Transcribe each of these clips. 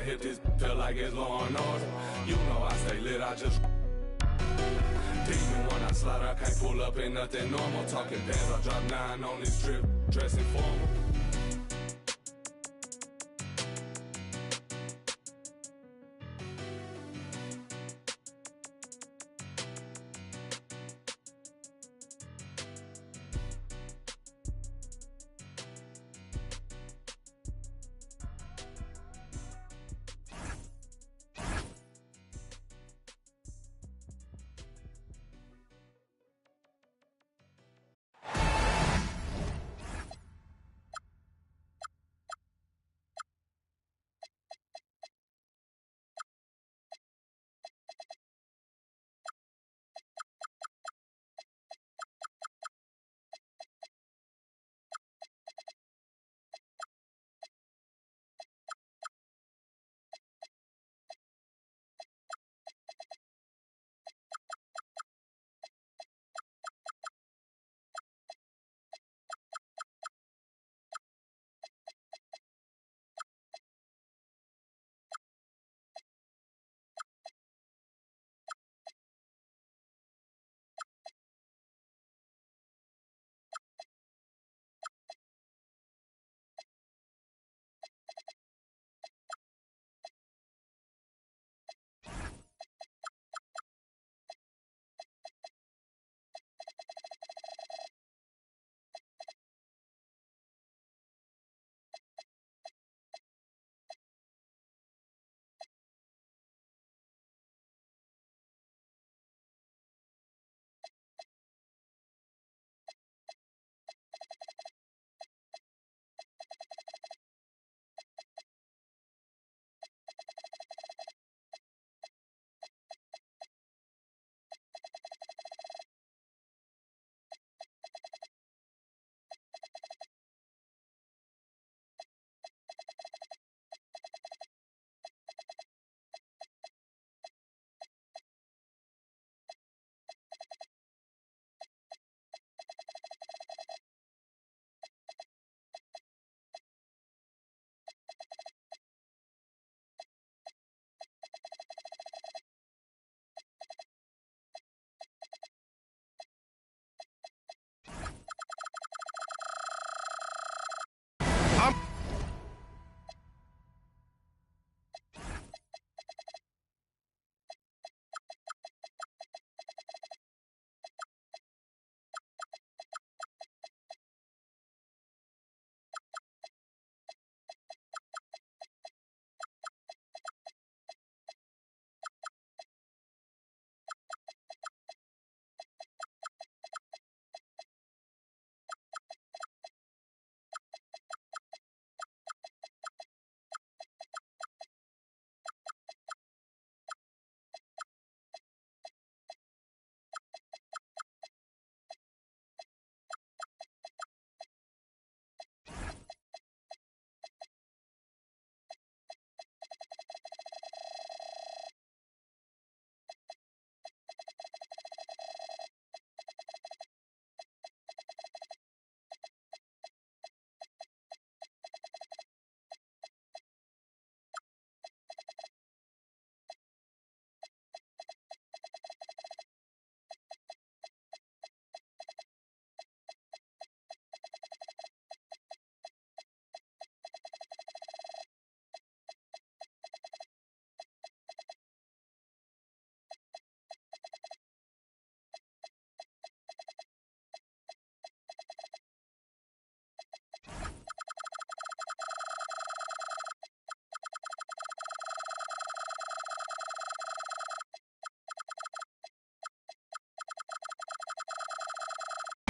hit this, feel like it's Law and Order. You know I stay lit, I just demon when I slide, I can't pull up in nothing normal. Talking bands, I drop 9 on this drip, dressing formal.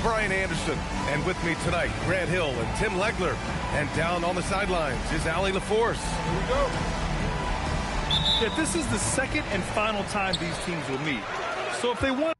Brian Anderson, and with me tonight, Grant Hill and Tim Legler. And down on the sidelines is Allie LaForce. Here we go. Yeah, this is the second and final time these teams will meet. So if they want...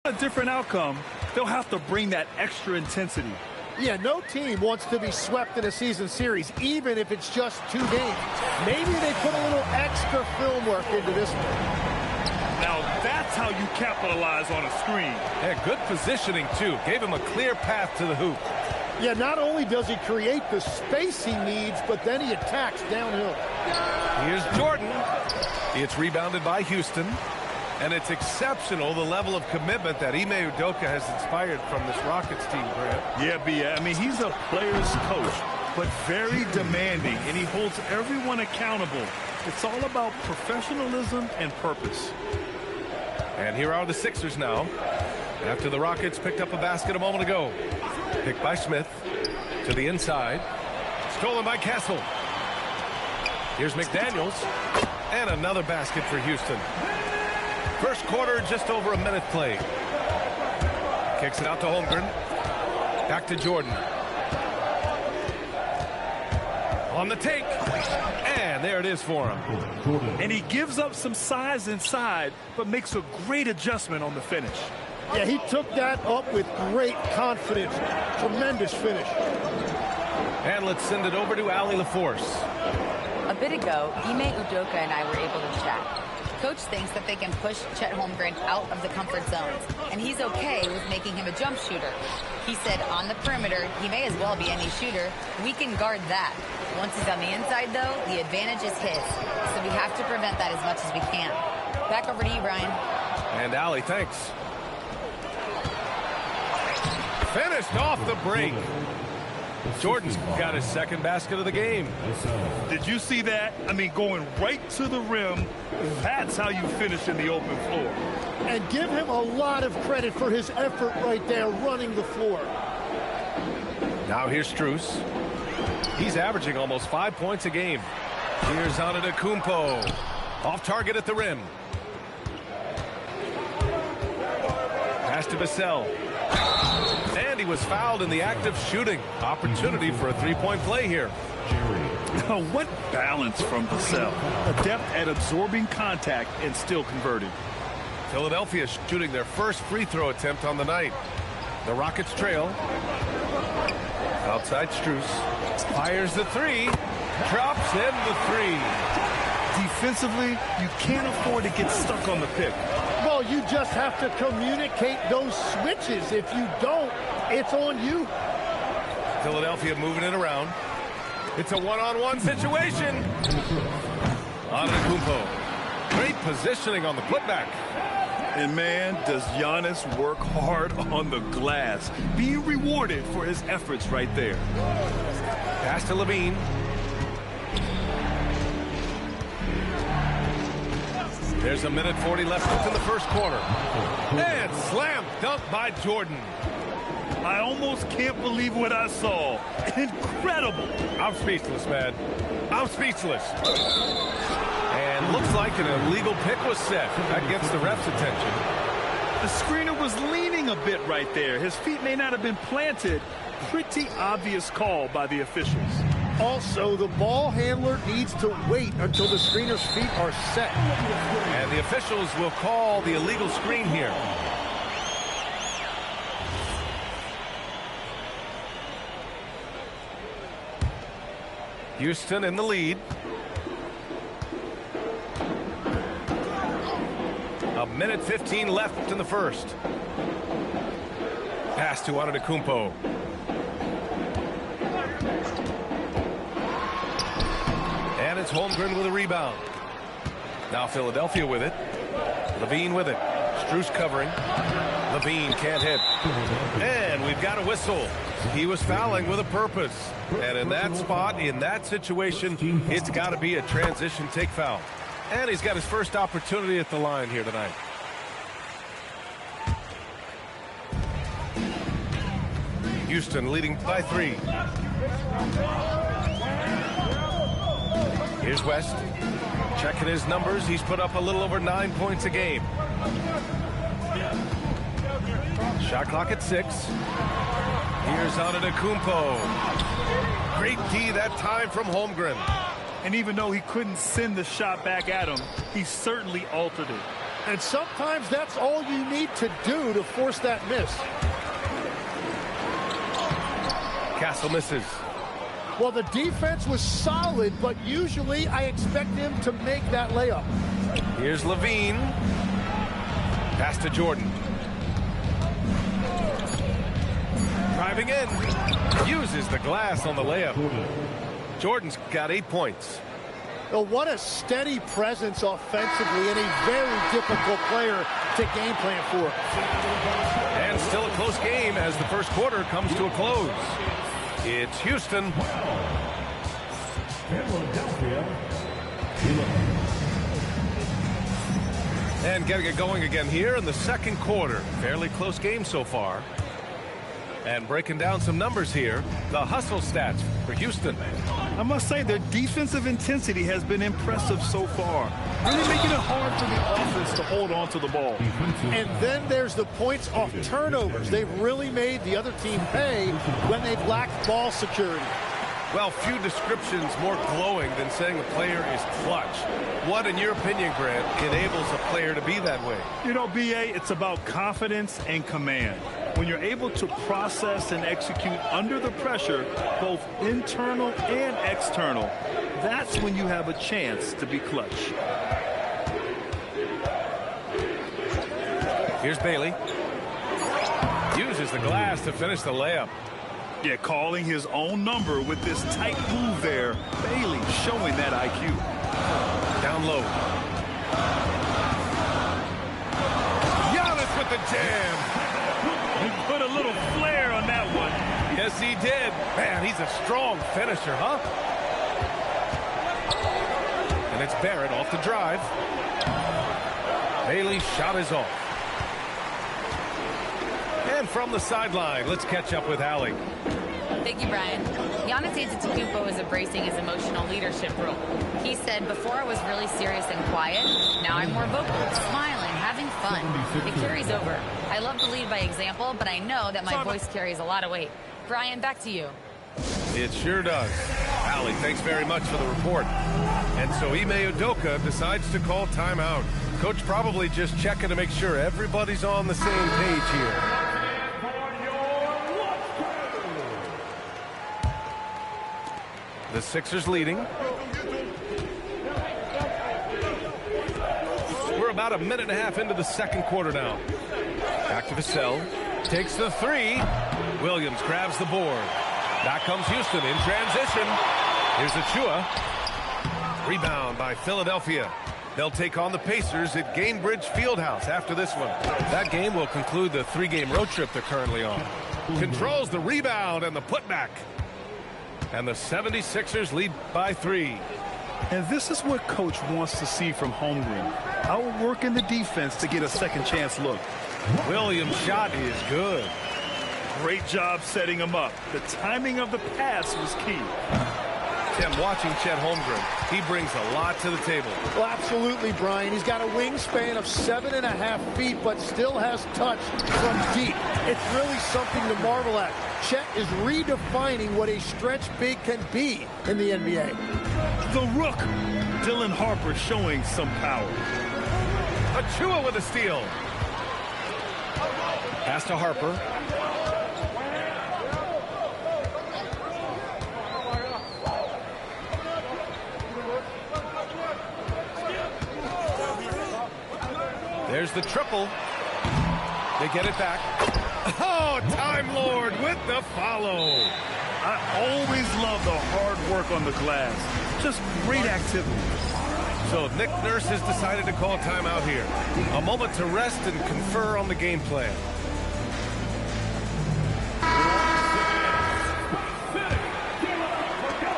a different outcome, they'll have to bring that extra intensity. Yeah, no team wants to be swept in a season series, even if it's just 2 games. Maybe they put a little extra film work into this one. Now, that's how you capitalize on a screen. Yeah, good positioning, too. Gave him a clear path to the hoop. Yeah, not only does he create the space he needs, but then he attacks downhill. Here's Jordan. It's rebounded by Houston. And it's exceptional, the level of commitment that Ime Udoka has inspired from this Rockets team, Grant. Yeah, B. I mean, he's a player's coach, but very demanding, and he holds everyone accountable. It's all about professionalism and purpose. And here are the Sixers now, after the Rockets picked up a basket a moment ago. Picked by Smith to the inside. Stolen by Castle. Here's McDaniels. And another basket for Houston. First quarter, just over a minute played. Kicks it out to Holmgren. Back to Jordan. On the take. And there it is for him. And he gives up some size inside, but makes a great adjustment on the finish. Yeah, he took that up with great confidence. Tremendous finish. And let's send it over to Allie LaForce. A bit ago, Ime Udoka and I were able to chat. Coach thinks that they can push Chet Holmgren out of the comfort zones, and he's okay with making him a jump shooter. He said on the perimeter, he may as well be any shooter. We can guard that. Once he's on the inside, though, the advantage is his. So we have to prevent that as much as we can. Back over to you, Brian. And Allie, thanks. Finished off the break. Jordan's got his second basket of the game. Did you see that? I mean, going right to the rim, that's how you finish in the open floor. And give him a lot of credit for his effort right there running the floor. Now here's Strus. He's averaging almost 5 points a game. Here's Antetokounmpo. Off target at the rim. Pass to Vassell. And he was fouled in the act of shooting. Opportunity for a three-point play here. Oh, what balance from Vassell. Adept at absorbing contact and still converting. Philadelphia shooting their first free throw attempt on the night. The Rockets trail. Outside Strus. Fires the three. Drops in the three. Defensively, you can't afford to get stuck on the pick. Well, you just have to communicate those switches. If you don't, it's on you. Philadelphia moving it around. It's a one-on-one situation. Antetokounmpo. Great positioning on the putback. And man, does Giannis work hard on the glass. Being rewarded for his efforts right there. Pass to Levine. There's a minute 40 left in the first quarter. And slam dunk by Jordan. I almost can't believe what I saw. Incredible. I'm speechless, man. I'm speechless. And looks like an illegal pick was set. That gets the ref's attention. The screener was leaning a bit right there. His feet may not have been planted. Pretty obvious call by the officials. Also, the ball handler needs to wait until the screener's feet are set. And the officials will call the illegal screen here. Houston in the lead. A minute 15 left in the first. Pass to Antetokounmpo. And it's Holmgren with a rebound. Now Philadelphia with it. Levine with it. Strus covering. Levine can't hit. And we've got a whistle. He was fouling with a purpose. And in that spot, in that situation, it's got to be a transition take foul. And he's got his first opportunity at the line here tonight. Houston leading by 3. Here's West. Checking his numbers. He's put up a little over 9 points a game. Shot clock at 6. Here's Antetokounmpo. Great D that time from Holmgren. And even though he couldn't send the shot back at him, he certainly altered it. And sometimes that's all you need to do to force that miss. Castle misses. Well, the defense was solid, but usually I expect him to make that layup. Here's Levine. Pass to Jordan. Driving in. Uses the glass on the layup. Jordan's got 8 points. Well, what a steady presence offensively and a very difficult player to game plan for. And still a close game as the first quarter comes to a close. It's Houston. And getting it going again here in the second quarter. Fairly close game so far. And breaking down some numbers here, the hustle stats for Houston. I must say their defensive intensity has been impressive so far. Really making it hard for the offense to hold on to the ball. And then there's the points off turnovers. They've really made the other team pay when they've lacked ball security. Well, few descriptions more glowing than saying a player is clutch. What, in your opinion, Grant, enables a player to be that way? You know, B.A., it's about confidence and command. When you're able to process and execute under the pressure, both internal and external, that's when you have a chance to be clutch. Here's Bailey. Uses the glass to finish the layup. Yeah, calling his own number with this tight move there. Bailey showing that IQ. Down low. Giannis with the jam. He put a little flair on that one. Yes, he did. Man, he's a strong finisher, huh? And it's Barrett off the drive. Bailey's shot is off. And from the sideline, let's catch up with Allie. Thank you, Brian. Giannis Antetokounmpo is embracing his emotional leadership role. He said, before I was really serious and quiet, now I'm more vocal, smiling, having fun. It carries over. I love to lead by example, but I know that my voice carries a lot of weight. Brian, back to you. It sure does. Allie, thanks very much for the report. And so Ime Udoka decides to call timeout. Coach probably just checking to make sure everybody's on the same page here. The Sixers leading. We're about a minute and a half into the second quarter now. Back to Vassell. Takes the three. Williams grabs the board. Back comes Houston in transition. Here's Achua. Rebound by Philadelphia. They'll take on the Pacers at Gainbridge Fieldhouse after this one. That game will conclude the three-game road trip they're currently on. Controls the rebound and the putback. And the 76ers lead by 3. And this is what Coach wants to see from Holmgren. Outworking the defense to get a second chance look. Williams' shot is good. Great job setting him up. The timing of the pass was key. Tim, watching Chet Holmgren, he brings a lot to the table. Well, absolutely, Brian. He's got a wingspan of 7.5 feet, but still has touch from deep. It's really something to marvel at. Chet is redefining what a stretch big can be in the NBA. The Rook, Dylan Harper showing some power. Achua with a steal. Pass to Harper. There's the triple. They get it back. Oh, Time Lord with the follow. I always love the hard work on the glass. Just great activity. So Nick Nurse has decided to call timeout here. A moment to rest and confer on the game plan.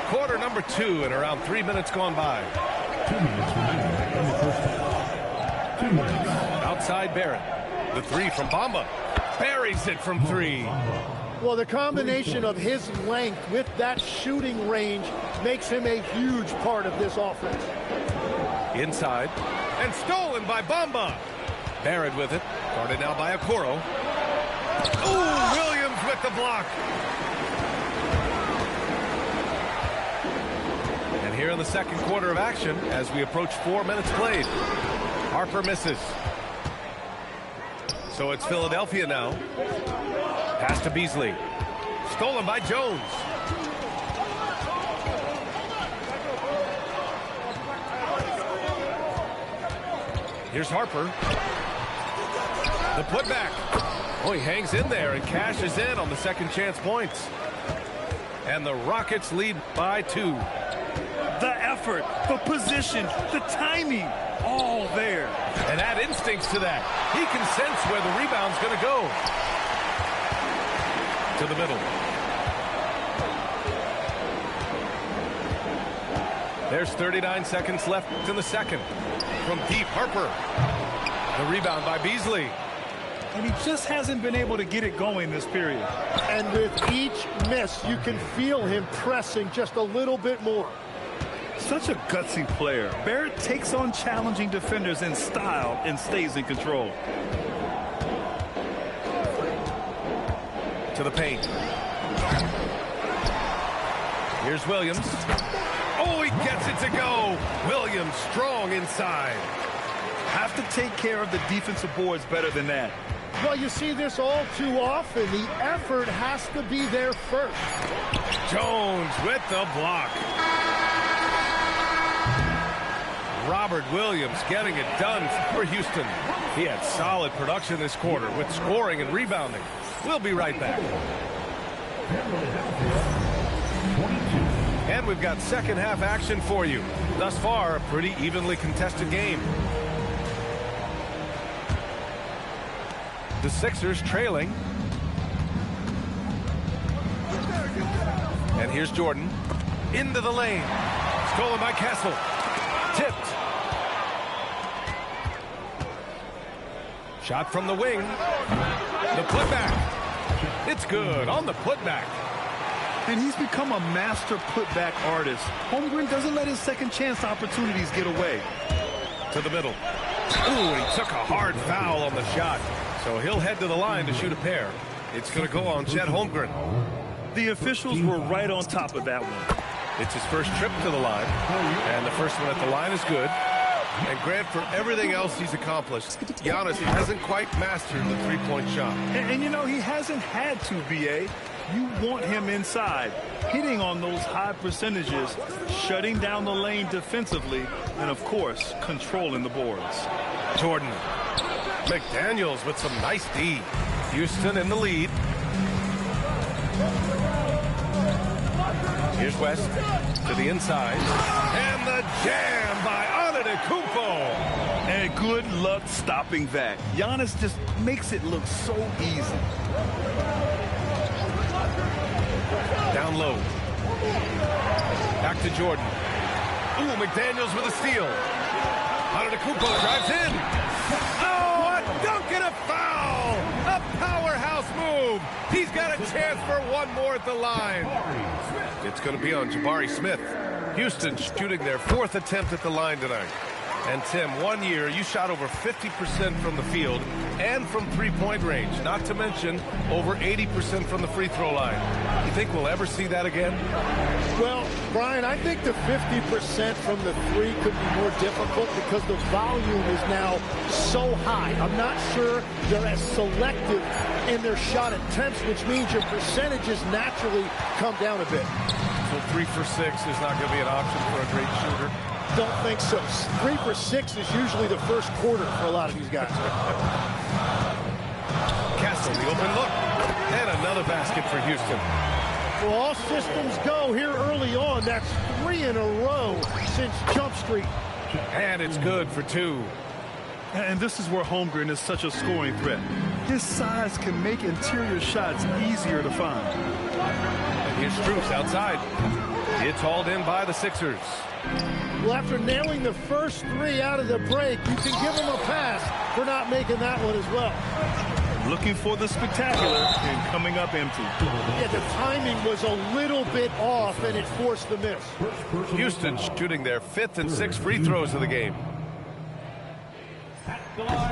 Quarter number 2 and around 3 minutes gone by. 2 minutes remaining in the first half. 2 minutes. Outside Barrett. The three from Bamba. Buries it from 3. Well, the combination of his length with that shooting range makes him a huge part of this offense. Inside. And stolen by Bamba. Barrett with it. Guarded now by Okoro. Ooh, Williams with the block. And here in the second quarter of action, as we approach 4 minutes played, Harper misses. So it's Philadelphia now. Pass to Beasley. Stolen by Jones. Here's Harper. The putback. Oh, he hangs in there and cashes in on the second chance points. And the Rockets lead by 2. The effort, the position, the timing, all there. And add instincts to that. He can sense where the rebound's going to go. To the middle. There's 39 seconds left in the second. From deep, Harper. The rebound by Beasley. And he just hasn't been able to get it going this period. And with each miss, you can feel him pressing just a little bit more. Such a gutsy player. Barrett takes on challenging defenders in style and stays in control. To the paint. Here's Williams. Oh, he gets it to go. Williams strong inside. Have to take care of the defensive boards better than that. Well, you see this all too often. The effort has to be there first. Jones with the block. Robert Williams getting it done for Houston. He had solid production this quarter with scoring and rebounding. We'll be right back. And we've got second half action for you. Thus far, a pretty evenly contested game. The Sixers trailing. And here's Jordan. Into the lane. Stolen by Castle. Tipped. Shot from the wing. The putback. It's good on the putback. And he's become a master putback artist. Holmgren doesn't let his second chance opportunities get away. To the middle. Ooh, he took a hard foul on the shot. So he'll head to the line to shoot a pair. It's going to go on Chet Holmgren. The officials were right on top of that one. It's his first trip to the line. And the first one at the line is good. And Grant, for everything else he's accomplished, Giannis hasn't quite mastered the three-point shot. And you know, he hasn't had to, B.A. You want him inside, hitting on those high percentages, shutting down the lane defensively, and, of course, controlling the boards. Jordan. McDaniels with some nice D. Houston in the lead. Here's West to the inside. And the jam by Antetokounmpo. And good luck stopping that. Giannis just makes it look so easy. Down low. Back to Jordan. Ooh, McDaniels with a steal. Antetokounmpo drives in. Oh, a dunk and a foul! A powerhouse move. He's got a chance for one more at the line. It's going to be on Jabari Smith. Houston shooting their fourth attempt at the line tonight. And Tim, 1 year, you shot over 50% from the field and from three-point range, not to mention over 80% from the free throw line. You think we'll ever see that again? Well, Brian, I think the 50% from the three could be more difficult because the volume is now so high. I'm not sure they're as selective in their shot attempts, which means your percentages naturally come down a bit. So 3 for 6 is not going to be an option for a great shooter? Don't think so. 3 for 6 is usually the first quarter for a lot of these guys. Castle, the open look. And another basket for Houston. Well, all systems go here early on. That's 3 in a row since Jump Street. And it's good for 2. And this is where Holmgren is such a scoring threat. His size can make interior shots easier to find. And here's Strus outside. It's hauled in by the Sixers. Well, after nailing the first 3 out of the break, you can give him a pass for not making that one as well. Looking for the spectacular and coming up empty. Yeah, the timing was a little bit off, and it forced the miss. Houston shooting their 5th and 6th free throws of the game.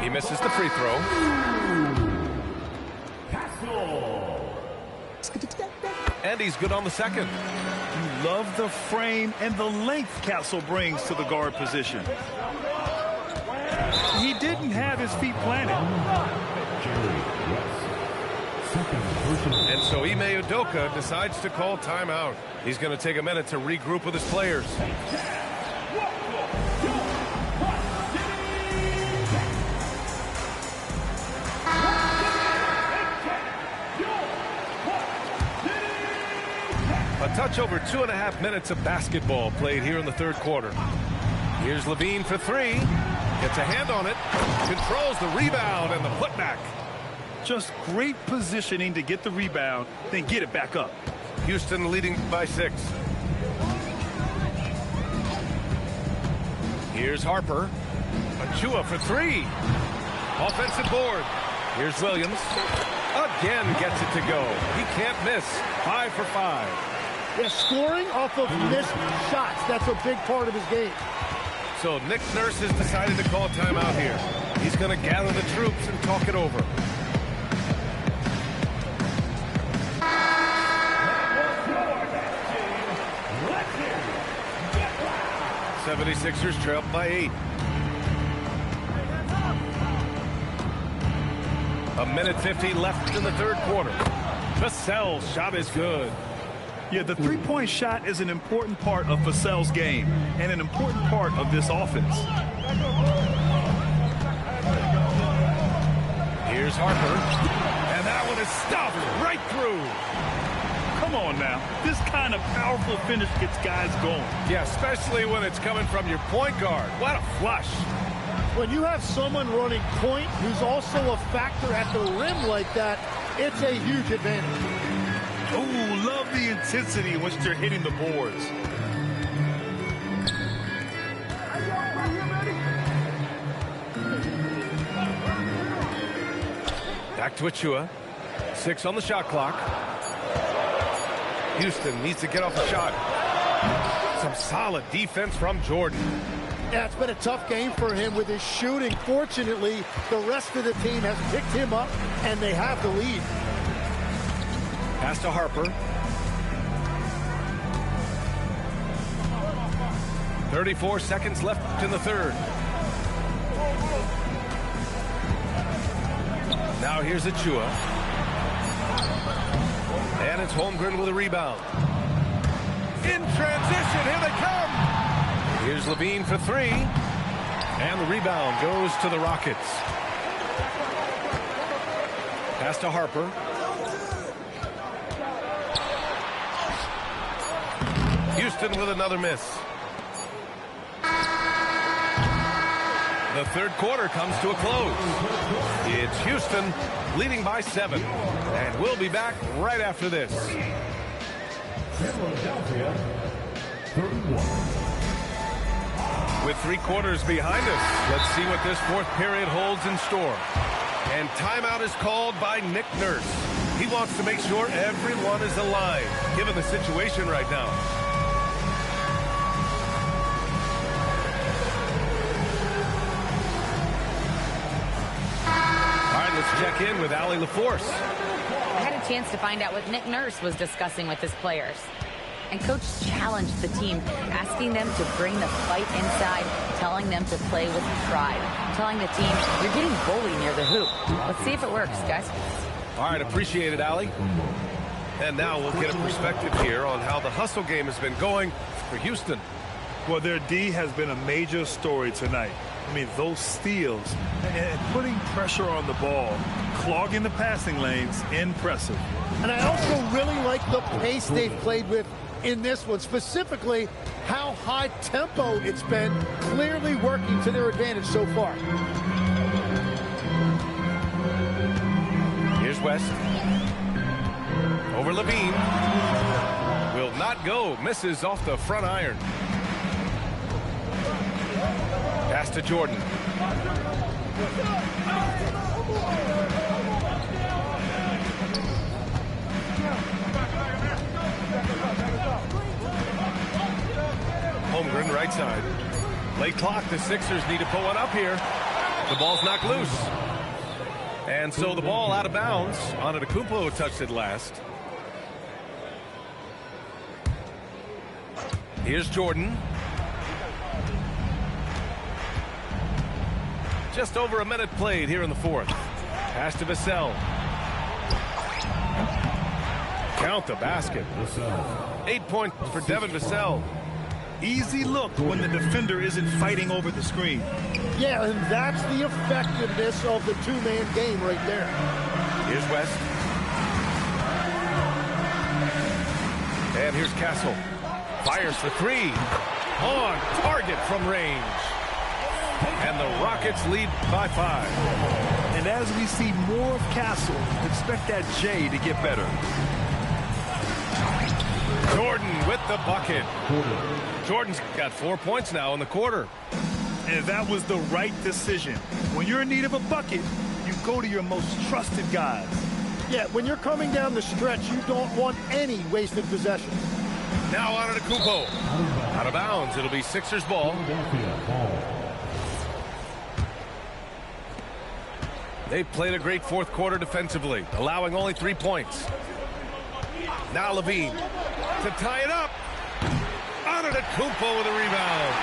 He misses the free throw. And he's good on the second. You love the frame and the length Castle brings to the guard position. He didn't have his feet planted. Personal. And so Ime Udoka decides to call timeout. He's going to take a minute to regroup with his players. A touch over 2.5 minutes of basketball played here in the third quarter. Here's Levine for three. Gets a hand on it. Controls the rebound and the putback. Just great positioning to get the rebound, then get it back up. Houston leading by 6. Here's Harper. Achua for three. Offensive board. Here's Williams. Again gets it to go. He can't miss. 5 for 5. Yeah, scoring off of missed shots. That's a big part of his game. So Nick Nurse has decided to call timeout here. He's going to gather the troops and talk it over. '76ers trailed by 8. A minute 50 left in the third quarter. Vassell's shot is good. Yeah, the three-point shot is an important part of Vassell's game and an important part of this offense. Here's Harper. And that one is stuffed right through. Come on now. This kind of powerful finish gets guys going. Yeah, especially when it's coming from your point guard. What a flush. When you have someone running point who's also a factor at the rim like that, it's a huge advantage. Oh, love the intensity in which they're hitting the boards. Back to Achua. 6 on the shot clock. Houston needs to get off the shot. Some solid defense from Jordan. Yeah, it's been a tough game for him with his shooting. Fortunately, the rest of the team has picked him up, and they have the lead. Pass to Harper. 34 seconds left in the third. Now here's Achua. And it's Holmgren with a rebound. In transition, here they come. Here's Levine for three. And the rebound goes to the Rockets. Pass to Harper. Houston with another miss. The third quarter comes to a close. It's Houston leading by 7. And we'll be back right after this. Philadelphia, 31. With 3 quarters behind us, let's see what this fourth period holds in store. And timeout is called by Nick Nurse. He wants to make sure everyone is aligned, given the situation right now. Let's check in with Allie LaForce. I had a chance to find out what Nick Nurse was discussing with his players. And Coach challenged the team, asking them to bring the fight inside, telling them to play with pride, telling the team, you're getting bullied near the hoop. Let's see if it works, guys. All right, appreciate it, Allie. And now we'll get a perspective here on how the hustle game has been going for Houston. Well, their D has been a major story tonight. I mean, those steals and putting pressure on the ball, clogging the passing lanes, impressive. And I also really like the pace they've played with in this one, specifically how high tempo it's been, clearly working to their advantage so far. Here's West. Over Levine. Will not go. Misses off the front iron. Pass to Jordan. Holmgren right side. Late clock. The Sixers need to pull one up here. The ball's knocked loose. And so the ball out of bounds. Antetokounmpo touched it last. Here's Jordan. Just over a minute played here in the fourth. Pass to Vassell. Count the basket. 8 points for Devin Vassell. Easy look when the defender isn't fighting over the screen. Yeah, and that's the effectiveness of the two-man game right there. Here's West. And here's Castle. Fires for three. On target from range. And the Rockets lead by 5. And as we see more of Castle, expect that J to get better. Jordan with the bucket. Jordan's got 4 points now in the quarter. And that was the right decision. When you're in need of a bucket, you go to your most trusted guys. Yeah, when you're coming down the stretch, you don't want any wasted possessions. Now on to Kupo. Out of bounds. It'll be Sixers ball. They played a great fourth quarter defensively, allowing only 3 points. Now Levine to tie it up. Antetokounmpo with a rebound.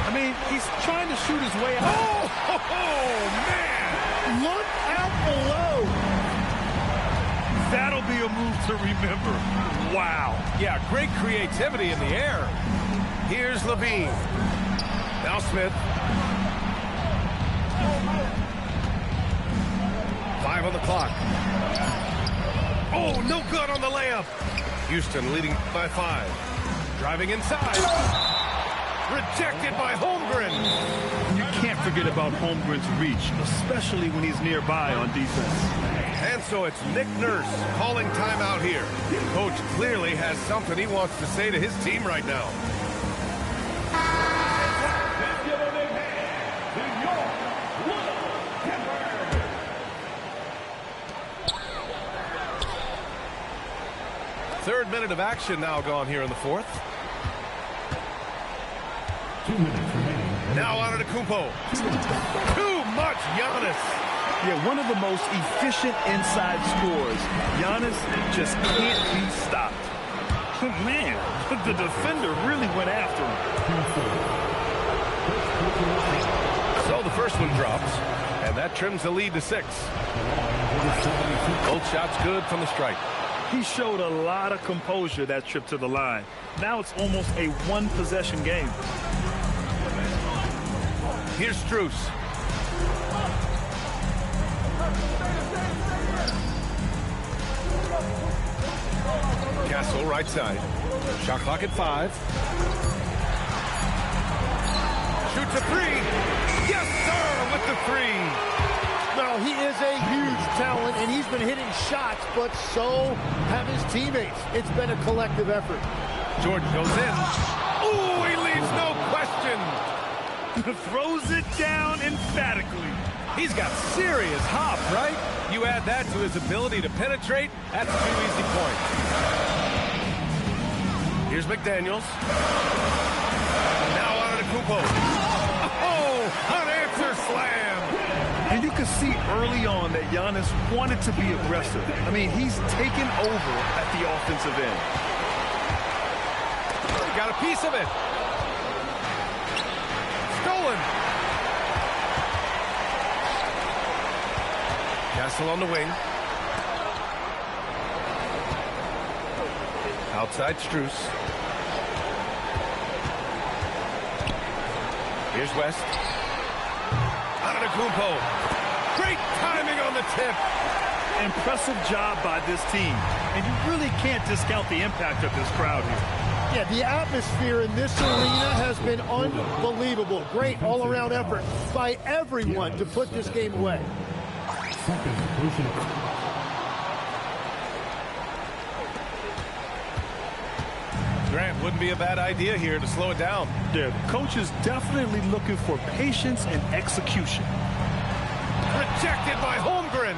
I mean, he's trying to shoot his way out. Oh, man! Look out below. That'll be a move to remember. Wow. Yeah, great creativity in the air. Here's Levine. Now Smith. 5 on the clock. Oh, no good on the layup. Houston leading by 5. Driving inside. Rejected by Holmgren. You can't forget about Holmgren's reach, especially when he's nearby on defense. And so it's Nick Nurse calling timeout here. Coach clearly has something he wants to say to his team right now. Third minute of action now gone here in the fourth. 2 minutes remaining. Now on to Kumpo. Too much Giannis. Yeah, one of the most efficient inside scorers. Giannis just can't be stopped. Man, the defender really went after him. So the first one drops, and that trims the lead to 6. Both shots good from the stripe. He showed a lot of composure that trip to the line. Now it's almost a one-possession game. Here's Strus. Castle right side. Shot clock at 5. Shoots a 3. Yes, sir, with the 3. Well, he is a huge talent, and he's been hitting shots, but so have his teammates. It's been a collective effort. Jordan goes in. Ooh, he leaves no question. Throws it down emphatically. He's got serious hop, right? You add that to his ability to penetrate, that's 2 easy points. Here's McDaniels. Now on to Kupo. Oh, an answer slam. And you can see early on that Giannis wanted to be aggressive. I mean, he's taken over at the offensive end. He got a piece of it. Stolen. Castle on the wing. Outside Strus. Here's West. Antetokounmpo. Great timing on the tip. Impressive job by this team. And you really can't discount the impact of this crowd here. Yeah, the atmosphere in this arena has been unbelievable. Great all-around effort by everyone to put this game away. Second personal. Grant, wouldn't be a bad idea here to slow it down. The coach is definitely looking for patience and execution. Rejected by Holmgren.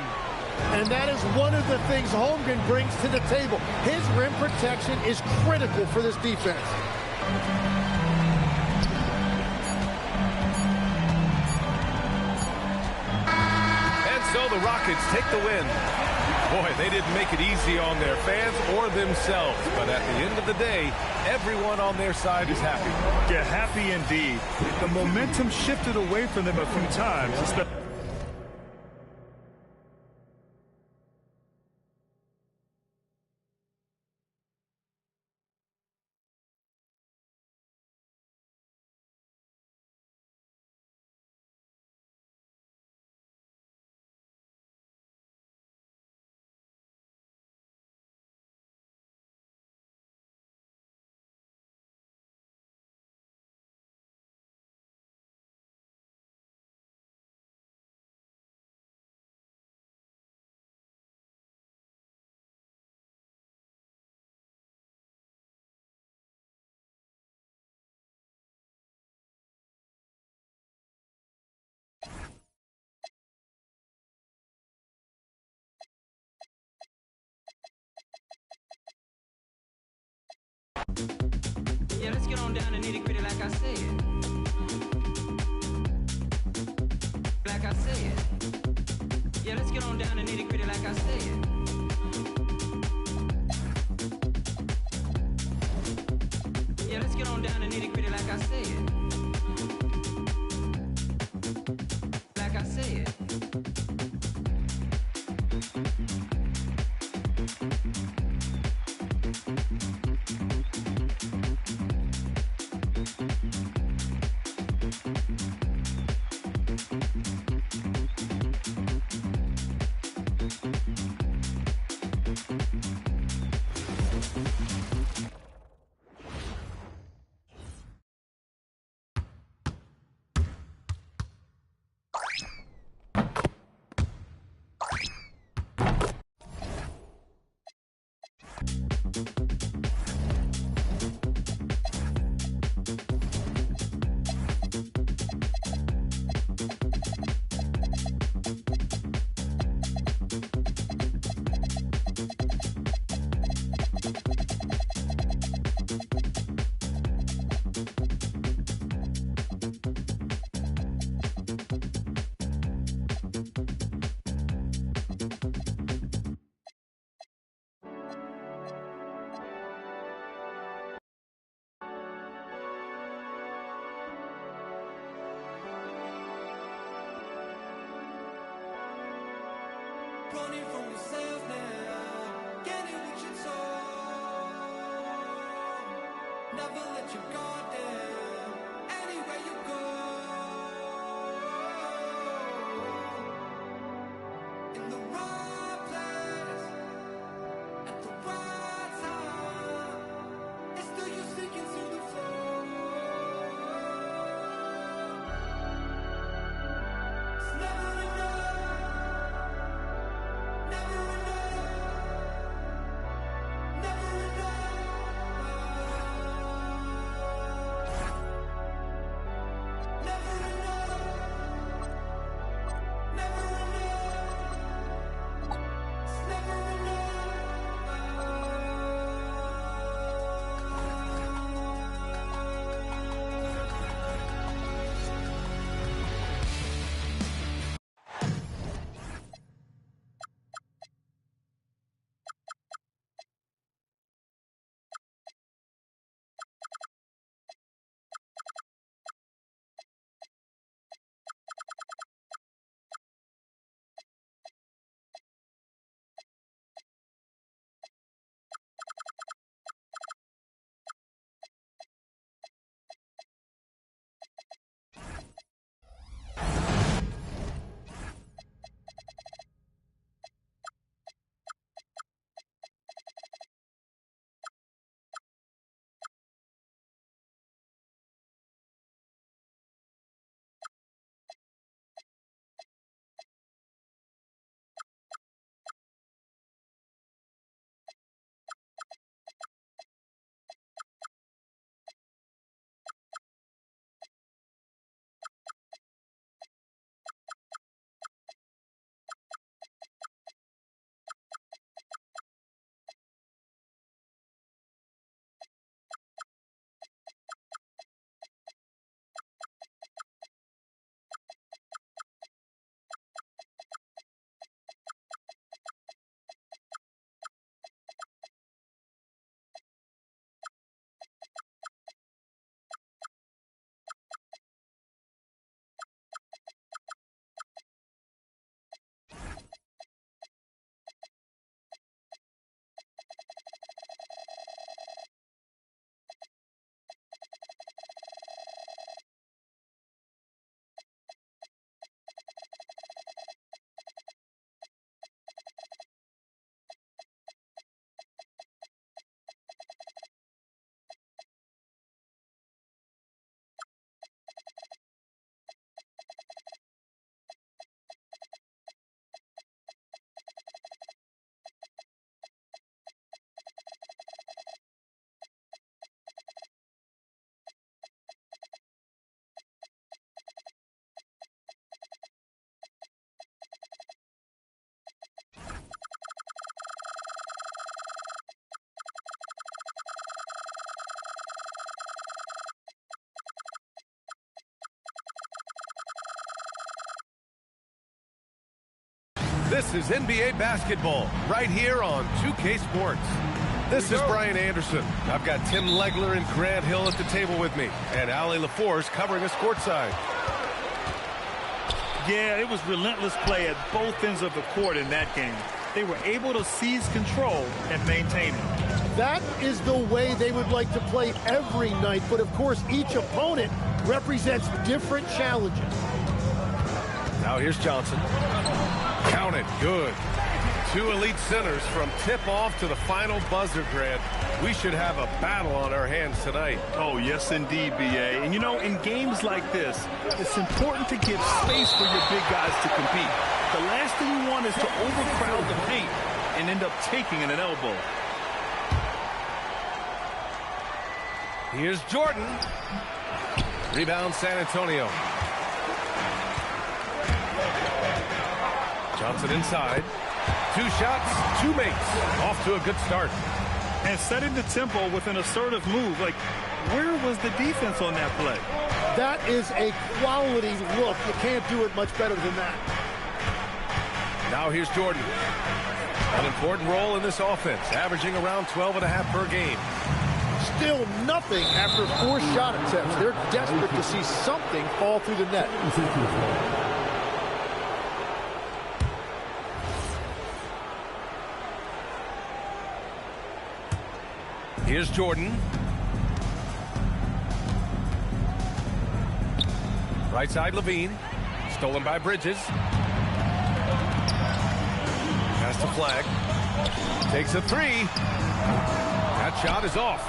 And that is one of the things Holmgren brings to the table. His rim protection is critical for this defense. And so the Rockets take the win. Boy, they didn't make it easy on their fans or themselves. But at the end of the day, everyone on their side is happy. Yeah, happy indeed. The momentum shifted away from them a few times. get on down to nitty-gritty like I said. Like I said. Yeah, let's get on down to nitty-gritty like I said. Yeah, let's get on down to nitty-gritty like I said. Like I said. Running from yourself now, getting what you told. Never let your guard down, anywhere you go. In the right place, at the right time. It's still you sinking through the floor. It's never enough. Never enough. This is NBA basketball right here on 2K Sports. This is Brian Anderson. I've got Tim Legler and Grant Hill at the table with me, and Allie LaForce covering us courtside. Yeah, it was relentless play at both ends of the court in that game. They were able to seize control and maintain it. That is the way they would like to play every night, but of course each opponent represents different challenges. Now here's Johnson. Count it. Good. Two elite centers from tip-off to the final buzzer, Grant. We should have a battle on our hands tonight. Oh, yes, indeed, B.A. And, you know, in games like this, it's important to give space for your big guys to compete. The last thing you want is to overcrowd the paint and end up taking an elbow. Here's Jordan. Rebound, San Antonio. Johnson inside. 2 shots, 2 makes. Off to a good start. And setting the tempo with an assertive move. Like, where was the defense on that play? That is a quality look. You can't do it much better than that. Now here's Jordan. An important role in this offense, averaging around 12.5 per game. Still nothing after 4 shot attempts. They're desperate to see something fall through the net. Here's Jordan. Right side, Levine. Stolen by Bridges. Pass to Flag. Takes a 3. That shot is off.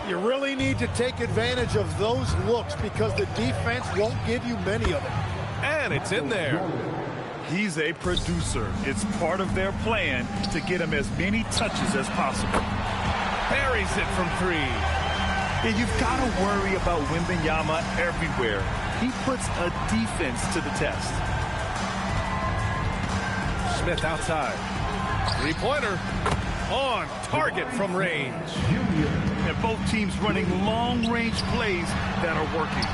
You really need to take advantage of those looks because the defense won't give you many of them. And it's in there. He's a producer. It's part of their plan to get him as many touches as possible. Buries it from 3. Yeah, you've got to worry about Wembanyama everywhere. He puts a defense to the test. Smith outside. 3-pointer. On target from range. And both teams running long-range plays that are working.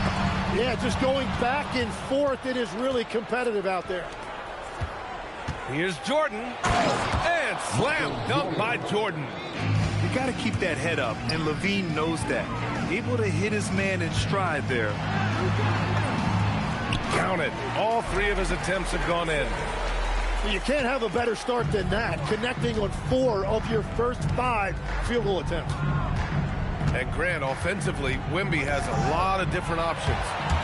Yeah, just going back and forth. It is really competitive out there. Here's Jordan. And slam dunk by Jordan. You got to keep that head up, and Levine knows that. Able to hit his man in stride there. Count it. All 3 of his attempts have gone in. You can't have a better start than that, connecting on 4 of your first 5 field goal attempts. And Grant, offensively, Wemby has a lot of different options.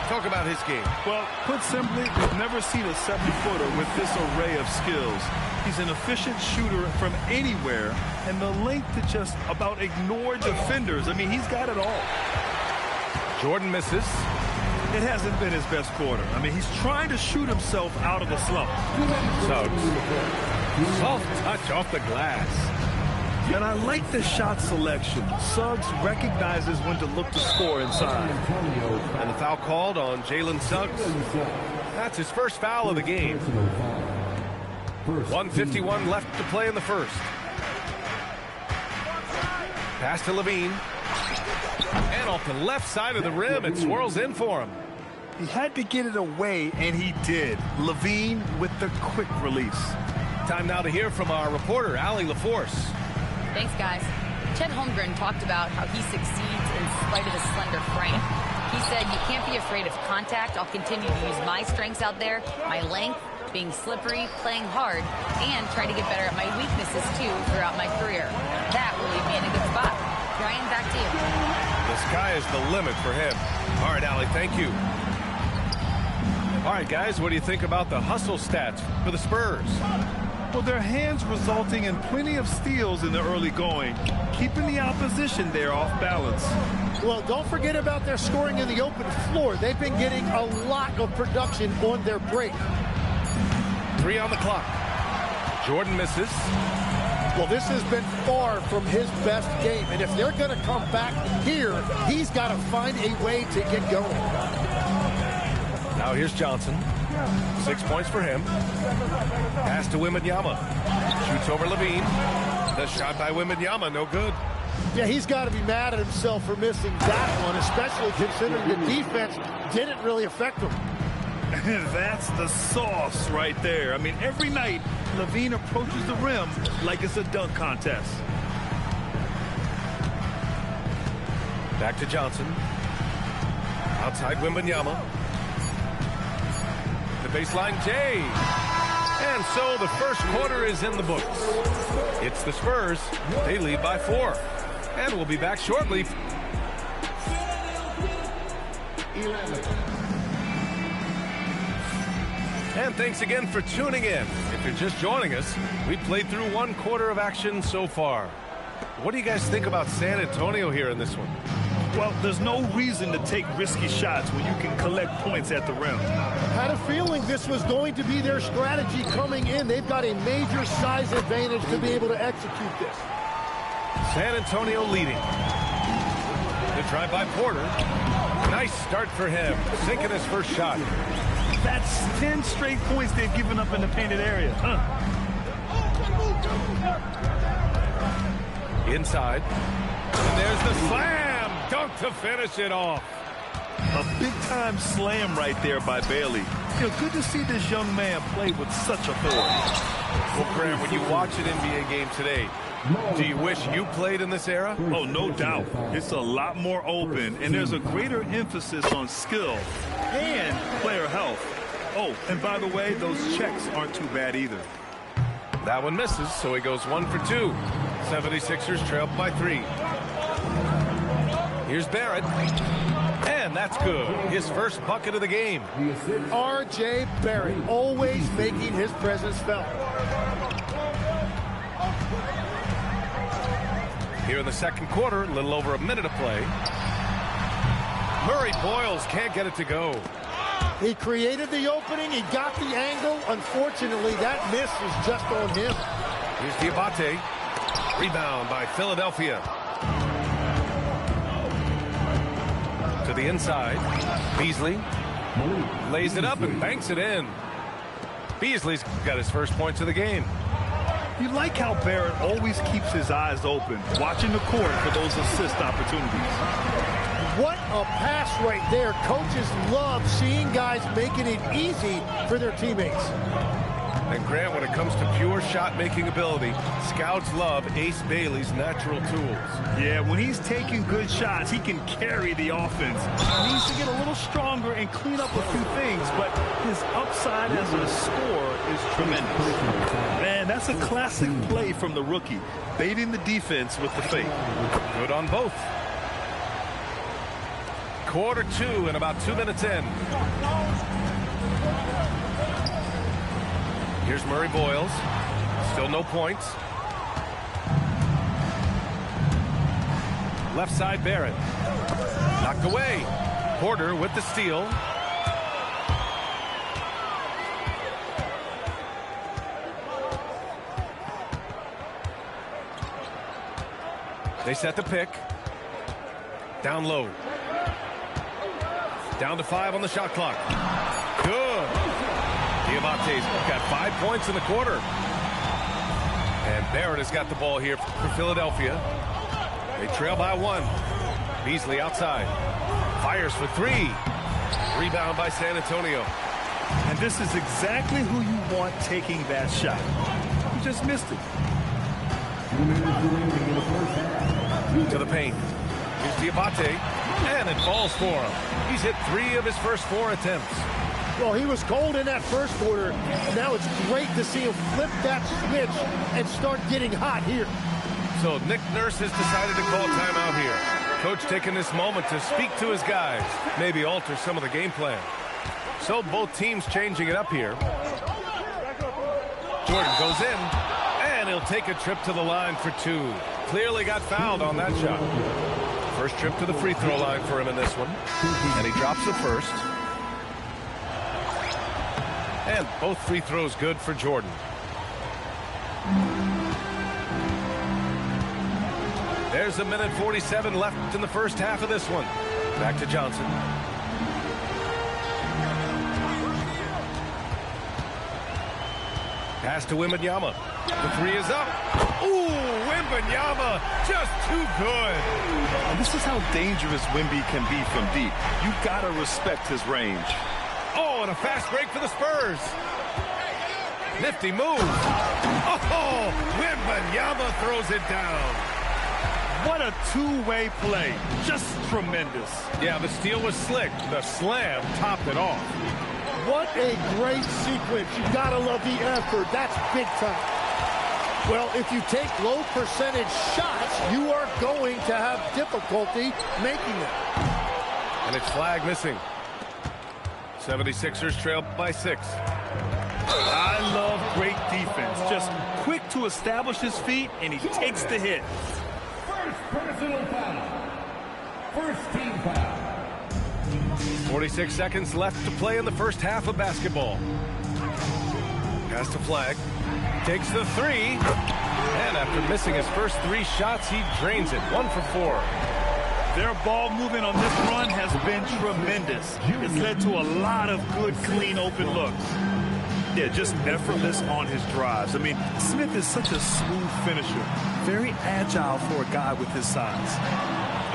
Talk about his game. Well, put simply, we've never seen a 70-footer with this array of skills. He's an efficient shooter from anywhere, and the length to just about ignore defenders. I mean, he's got it all. Jordan misses. It hasn't been his best quarter. I mean, he's trying to shoot himself out of the slump. Suggs. Soft touch off the glass. And I like the shot selection. Suggs recognizes when to look to score inside. And the foul called on Jalen Suggs. That's his first foul of the game. 1:51 left to play in the first. Pass to Levine. And off the left side of the rim, it swirls in for him. He had to get it away, and he did. Levine with the quick release. Time now to hear from our reporter, Allie LaForce. Thanks, guys. Chet Holmgren talked about how he succeeds in spite of his slender frame. He said, you can't be afraid of contact. I'll continue to use my strengths out there, my length, being slippery, playing hard, and try to get better at my weaknesses, too, throughout my career. That will leave me in a good spot. Brian, back to you. The sky is the limit for him. All right, Allie, thank you. All right, guys, what do you think about the hustle stats for the Spurs? Well, their hands resulting in plenty of steals in the early going, keeping the opposition there off balance. Well, don't forget about their scoring in the open floor. They've been getting a lot of production on their break. 3 on the clock. Jordan misses. Well, this has been far from his best game, and if they're going to come back here, he's got to find a way to get going. Now here's Johnson. 6 points for him. Pass to Wembanyama. Shoots over Levine. The shot by Wembanyama, no good. Yeah, he's got to be mad at himself for missing that one, especially considering the defense didn't really affect him. That's the sauce right there. I mean, every night, LaVine approaches the rim like it's a dunk contest. Back to Johnson. Outside Wembanyama. The baseline, Jay. And so the first quarter is in the books. It's the Spurs. They lead by 4. And we'll be back shortly. And thanks again for tuning in. If you're just joining us, we played through 1 quarter of action so far. What do you guys think about San Antonio here in this one? Well, there's no reason to take risky shots when you can collect points at the rim. Had a feeling this was going to be their strategy coming in. They've got a major size advantage to be able to execute this. San Antonio leading. The drive by Porter. Nice start for him, sinking his first shot. That's 10 straight points they've given up in the painted area. Inside. And there's the slam. Dunk to finish it off. A big-time slam right there by Bailey. You know, good to see this young man play with such authority. Well, Graham, when you watch an NBA game today, do you wish you played in this era? Oh, no doubt. It's a lot more open, and there's a greater emphasis on skill and player health. Oh, and by the way, those checks aren't too bad either. That one misses, so he goes 1 for 2. 76ers trailed by 3. Here's Barrett. And that's good. His first bucket of the game. R.J. Barrett, always making his presence felt. Here in the second quarter, a little over a minute to play. Murray Boyles can't get it to go. He created the opening. He got the angle. Unfortunately, that miss was just on him. Here's Diabate. Rebound by Philadelphia. To the inside. Beasley lays it up and banks it in. Beasley's got his first points of the game. You like how Barrett always keeps his eyes open, watching the court for those assist opportunities. What a pass right there. Coaches love seeing guys making it easy for their teammates. And Grant, when it comes to pure shot-making ability, scouts love Ace Bailey's natural tools. Yeah, when he's taking good shots, he can carry the offense. He needs to get a little stronger and clean up a few things, but his upside as a scorer is tremendous. Man, that's a classic play from the rookie, baiting the defense with the fake. Good on both. Quarter 2 and about 2 minutes in. Here's Murray Boyles. Still no points. Left side Barrett. Knocked away. Porter with the steal. They set the pick. Down low. Down to 5 on the shot clock. Good. Diabate's got 5 points in the quarter. And Barrett has got the ball here for Philadelphia. They trail by 1. Beasley outside. Fires for 3. Rebound by San Antonio. And this is exactly who you want taking that shot. He just missed it. To the paint. Here's Diabate. And it falls for him. He's hit 3 of his first 4 attempts. Well, he was cold in that first quarter. Now it's great to see him flip that switch and start getting hot here. So Nick Nurse has decided to call timeout here. Coach taking this moment to speak to his guys, maybe alter some of the game plan. So both teams changing it up here. Jordan goes in, and he'll take a trip to the line for 2. Clearly got fouled on that shot. First trip to the free throw line for him in this one. And he drops the first. And both free throws good for Jordan. There's 1:47 left in the first half of this one. Back to Johnson. Pass to Wembanyama. The 3 is up. Ooh, Wembanyama just too good. And this is how dangerous Wemby can be from deep. You gotta respect his range. Oh, and a fast break for the Spurs. Nifty move. Oh, Wembanyama throws it down. What a two-way play. Just tremendous. Yeah, the steal was slick. The slam topped it off. What a great sequence. You gotta love the effort. That's big time. Well, if you take low percentage shots, you are going to have difficulty making them. And it's flag missing. 76ers trail by 6. I love great defense. Just quick to establish his feet, and he takes the hit. First personal foul. First team foul. 46 seconds left to play in the first half of basketball. Pass to Flag. Takes the 3. And after missing his first 3 shots, he drains it. 1 for 4. Their ball movement on this run has been tremendous. It's led to a lot of good, clean, open looks. Yeah, just effortless on his drives. I mean, Smith is such a smooth finisher. Very agile for a guy with his size.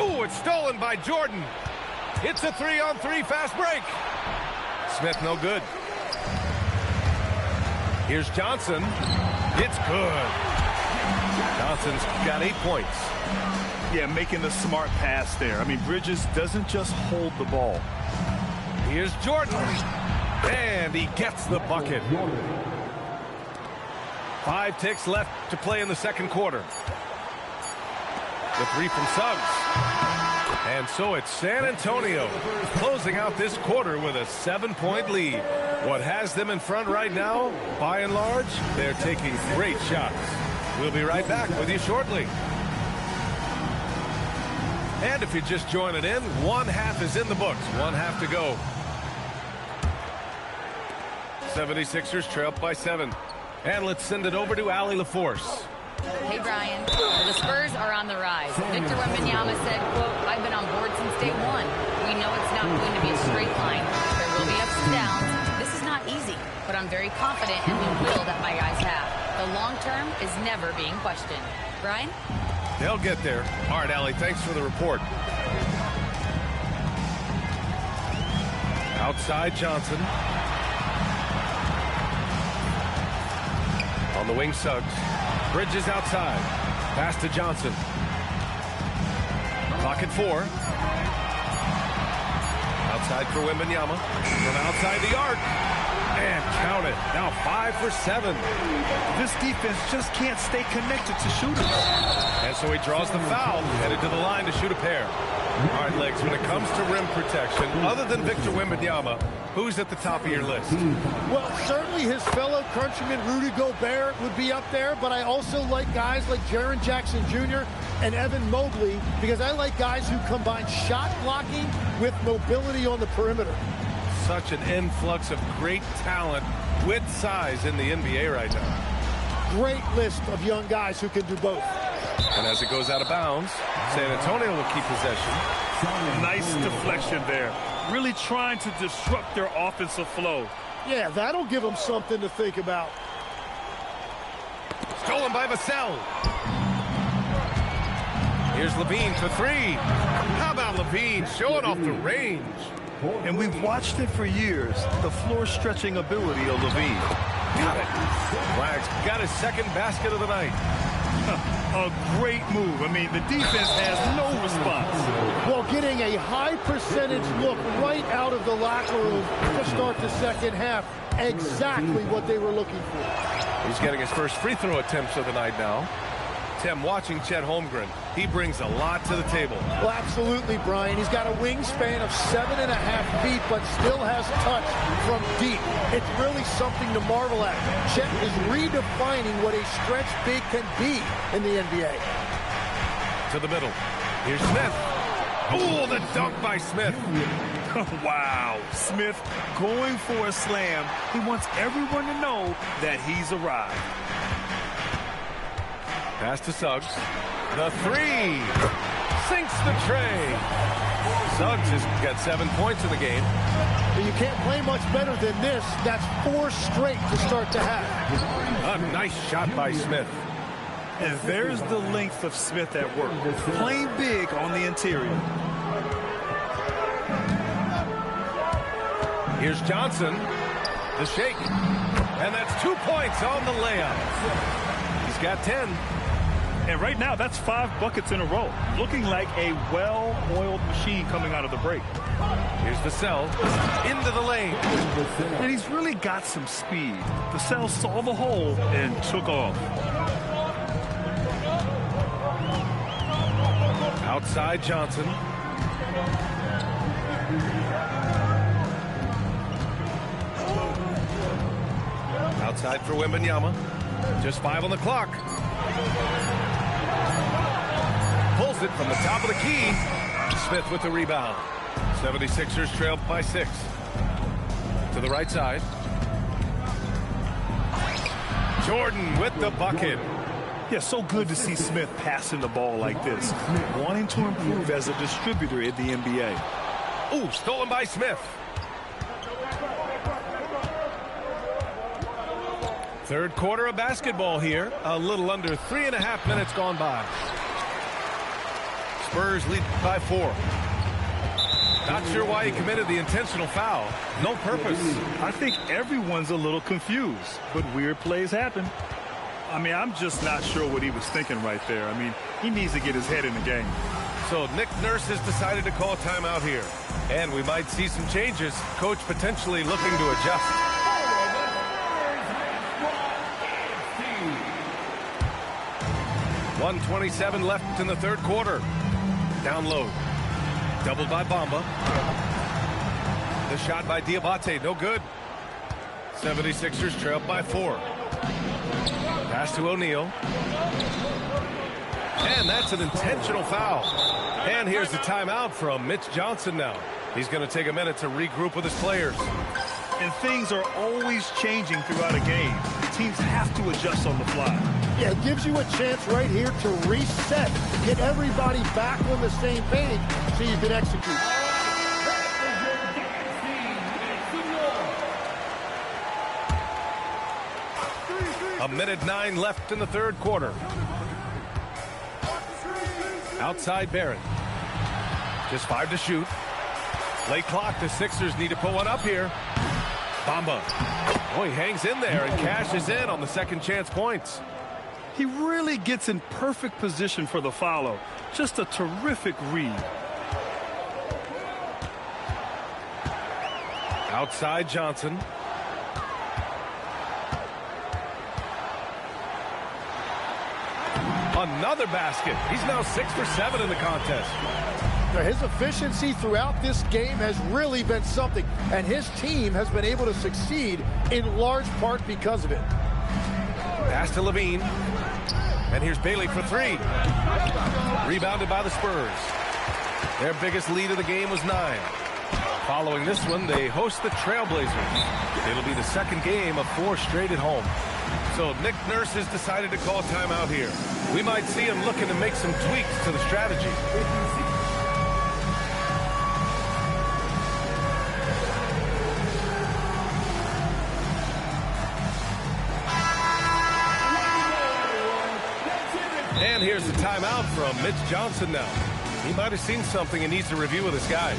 Ooh, it's stolen by Jordan. It's a 3-on-3 fast break. Smith no good. Here's Johnson. It's good. Johnson's got 8 points. Yeah, making the smart pass there. I mean, Bridges doesn't just hold the ball. Here's Jordan. And he gets the bucket. 5 ticks left to play in the second quarter. The 3 from Suggs. And so it's San Antonio closing out this quarter with a 7-point lead. What has them in front right now, by and large, they're taking great shots. We'll be right back with you shortly. And if you're just joining in, 1 half is in the books. 1 half to go. 76ers trail up by 7. And let's send it over to Allie LaForce. Hey, Brian. The Spurs are on the rise. Victor Wembanyama said, quote, "I've been on board since day one. We know it's not going to be a straight line. There will be ups and downs. This is not easy, but I'm very confident in the will that my guys have. The long term is never being questioned." Brian? They'll get there. All right, Allie, thanks for the report. Outside Johnson. On the wing, Suggs. Bridges outside. Pass to Johnson. Clock at 4. Outside for Wembanyama. From outside the arc. And count it. Now 5 for 7. This defense just can't stay connected to shooters. And so he draws the foul, headed to the line to shoot a pair. All right, Legs, when it comes to rim protection, other than Victor Wembanyama, who's at the top of your list? Well, certainly his fellow countryman Rudy Gobert would be up there, but I also like guys like Jaren Jackson Jr. and Evan Mobley because I like guys who combine shot blocking with mobility on the perimeter. Such an influx of great talent with size in the NBA right now. Great list of young guys who can do both. And as it goes out of bounds, San Antonio will keep possession. Nice deflection there. Really trying to disrupt their offensive flow. Yeah, that'll give them something to think about. Stolen by Vassell. Here's Levine for 3. How about Levine showing off the range? And we've watched it for years, the floor-stretching ability of Levine. Got it. Flags got his second basket of the night. A great move. I mean, the defense has no response. Well, getting a high percentage look right out of the locker room to start the second half. Exactly what they were looking for. He's getting his first free throw attempts of the night now. Tim, watching Chet Holmgren, he brings a lot to the table. Well, absolutely, Brian. He's got a wingspan of 7.5 feet, but still has touch from deep. It's really something to marvel at. Chet is redefining what a stretch big can be in the NBA. To the middle. Here's Smith. Oh, the dunk by Smith. Wow. Smith going for a slam. He wants everyone to know that he's arrived. Pass to Suggs. The 3. Sinks the tray. Suggs has got 7 points in the game. You can't play much better than this. That's 4 straight to start the half. A nice shot by Smith. And there's the length of Smith at work. Playing big on the interior. Here's Johnson. The shake. And that's 2 points on the layup. He's got 10. And right now, that's 5 buckets in a row. Looking like a well-oiled machine coming out of the break. Here's Vassell into the lane. And he's really got some speed. Vassell saw the hole and took off. Outside Johnson. Outside for Wembanyama. Just 5 on the clock. Pulls it from the top of the key. Smith with the rebound. 76ers trail by 6. To the right side. Jordan with the bucket. Yeah, so good to see Smith passing the ball like this. Wanting to improve as a distributor in the NBA. Ooh, stolen by Smith. Third quarter of basketball here. A little under 3.5 minutes gone by. Spurs lead by 4. Not sure why he committed the intentional foul. No purpose. I think everyone's a little confused, but weird plays happen. I mean, I'm just not sure what he was thinking right there. I mean, he needs to get his head in the game. So Nick Nurse has decided to call timeout here. And we might see some changes. Coach potentially looking to adjust. .127 left in the third quarter. Down low. Doubled by Bamba. The shot by Diabate, no good. 76ers trail by 4. Pass to O'Neal. And that's an intentional foul. And here's the timeout from Mitch Johnson now. He's going to take a minute to regroup with his players. And things are always changing throughout a game. Teams have to adjust on the fly. Yeah, it gives you a chance right here to reset, get everybody back on the same page so you can execute. A minute 9 left in the third quarter. Outside Barrett. Just 5 to shoot. Late clock. The Sixers need to put one up here. Bamba. Oh, he hangs in there and cashes in on the second chance points. He really gets in perfect position for the follow. Just a terrific read. Outside Johnson. Another basket. He's now 6 for 7 in the contest. Now, his efficiency throughout this game has really been something, and his team has been able to succeed in large part because of it. Pass to Levine. And here's Bailey for 3. Rebounded by the Spurs. Their biggest lead of the game was 9. Following this one, they host the Trailblazers. It'll be the second game of 4 straight at home. So Nick Nurse has decided to call timeout here. We might see him looking to make some tweaks to the strategy. And here's the timeout from Mitch Johnson now. He might have seen something and needs to review with his guys.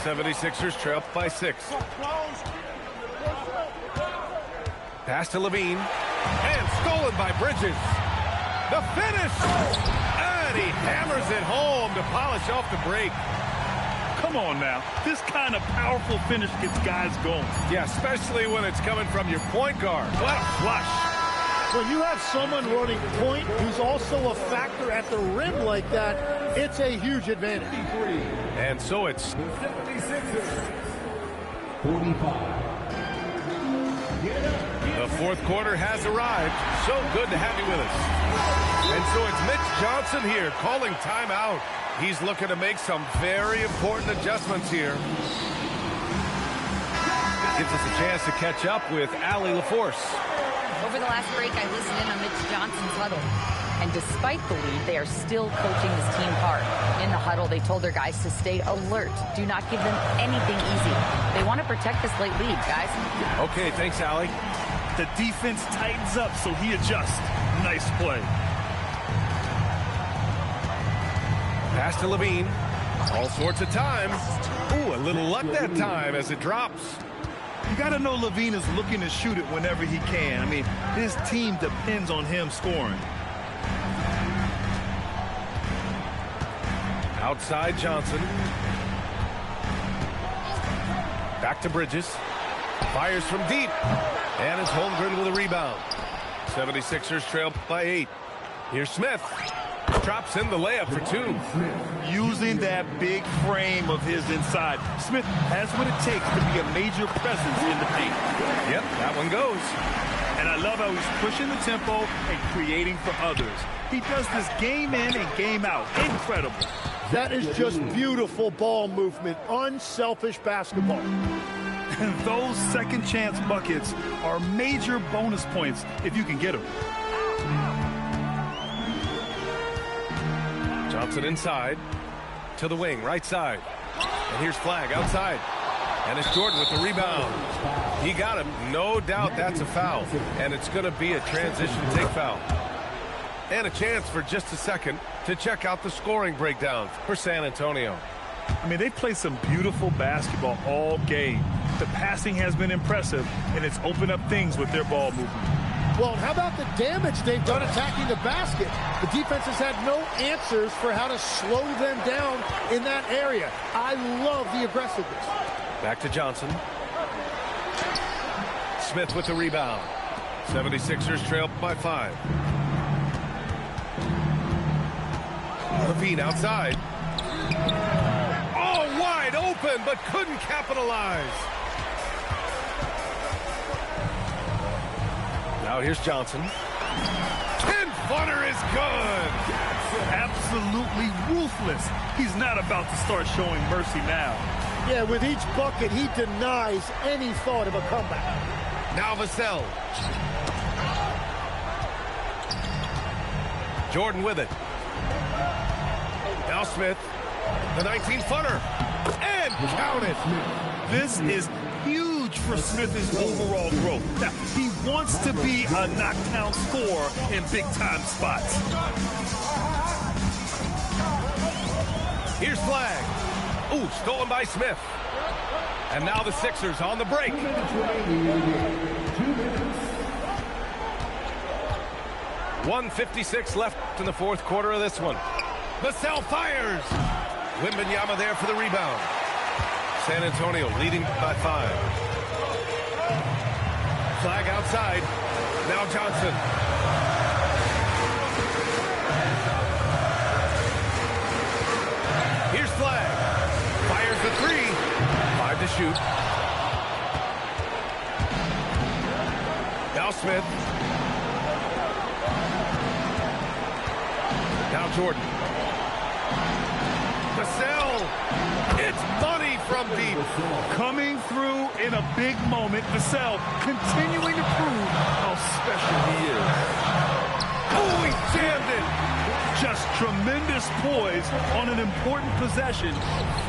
'76ers trail up by 6. Pass to Levine. And stolen by Bridges. The finish! And he hammers it home to polish off the break. Come on now. This kind of powerful finish gets guys going. Yeah, especially when it's coming from your point guard. What a flush. When you have someone running point who's also a factor at the rim like that, it's a huge advantage. And so it's 45. the fourth quarter has arrived. So good to have you with us. And so it's Mitch Johnson here calling timeout. He's looking to make some very important adjustments here. Gives us a chance to catch up with Allie LaForce. Over the last break, I listened in on Mitch Johnson's huddle. And despite the lead, they are still coaching this team hard. In the huddle, they told their guys to stay alert. Do not give them anything easy. They want to protect this late lead, guys. Okay, thanks, Allie. The defense tightens up, so he adjusts. Nice play. Pass to Levine. All sorts of time. Ooh, a little luck that time as it drops. You got to know Levine is looking to shoot it whenever he can. I mean, his team depends on him scoring. Outside Johnson. Back to Bridges. Fires from deep. And it's Holmgren with a rebound. 76ers trail by 8. Here's Smith. Drops in the layup for 2. Using that big frame of his inside. Smith has what it takes to be a major presence in the paint. Yep, that one goes. And I love how he's pushing the tempo and creating for others. He does this game in and game out. Incredible. That is just beautiful ball movement. Unselfish basketball. And those second chance buckets are major bonus points if you can get them. Johnson inside to the wing, right side. And here's Flagg outside. And it's Jordan with the rebound. He got him. No doubt that's a foul. And it's going to be a transition take foul. And a chance for just a second to check out the scoring breakdown for San Antonio. I mean, they've played some beautiful basketball all game. The passing has been impressive, and it's opened up things with their ball movement. Well, how about the damage they've done attacking the basket? The defense has had no answers for how to slow them down in that area. I love the aggressiveness. Back to Johnson. Smith with the rebound. 76ers trail by 5. Levine outside. Oh, wide open, but couldn't capitalize. Now here's Johnson. 10-footer is good. Absolutely ruthless. He's not about to start showing mercy now. Yeah, with each bucket, he denies any thought of a comeback. Now Vassell. Jordan with it. Now Smith. The 19-footer. And count it. This is huge for Smith's overall growth. Now, he wants to be a knockdown scorer in big-time spots. Here's Flagg. Ooh, stolen by Smith. And now the Sixers on the break. 2 minutes remaining. 2 minutes. 1:56 left in the fourth quarter of this one. Vassell fires. Wembanyama there for the rebound. San Antonio leading by 5. Flagg outside. Now Johnson. Here's Flagg. Fires the 3. 5 to shoot. Now Smith. Now Jordan. Vassell. It's money from deep. Coming through in a big moment, Vassell continuing to prove how special he is. Oh, he jammed it. Just tremendous poise on an important possession.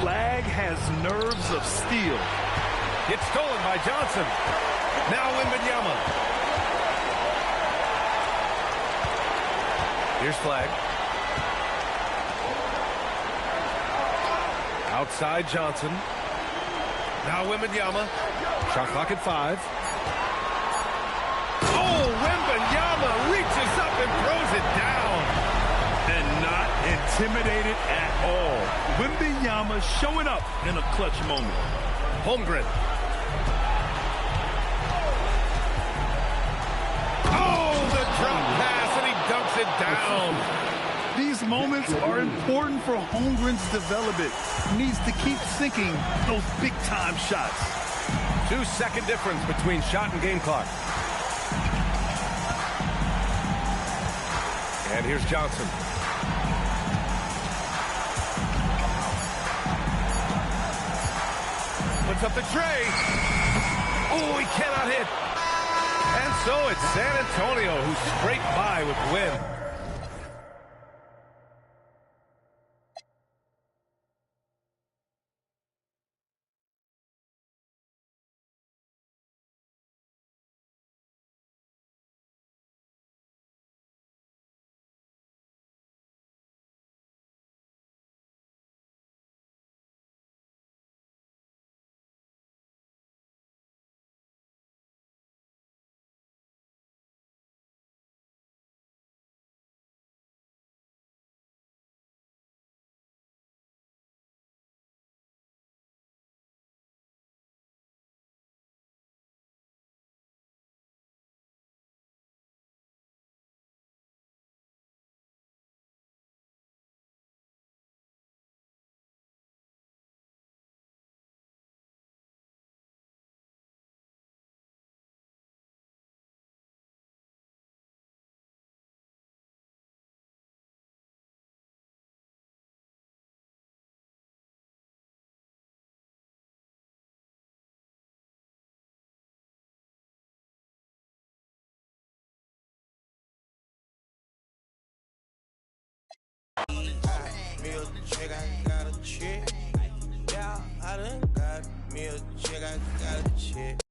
Flagg has nerves of steel. It's stolen by Johnson. Now Wembanyama. Here's Flagg. Outside Johnson. Now Wembanyama. Shot clock at 5. Oh, Wembanyama reaches up and throws it down. And not intimidated at all. Wembanyama showing up in a clutch moment. Holmgren. Oh, the drop pass, and he dunks it down. These moments are important for Holmgren's development. He needs to keep sinking those big-time shots. 2-second difference between shot and game clock. And here's Johnson. Puts up the tray. Oh, he cannot hit. And so it's San Antonio who scraped by with the win. I done got me a chick, I got a chick.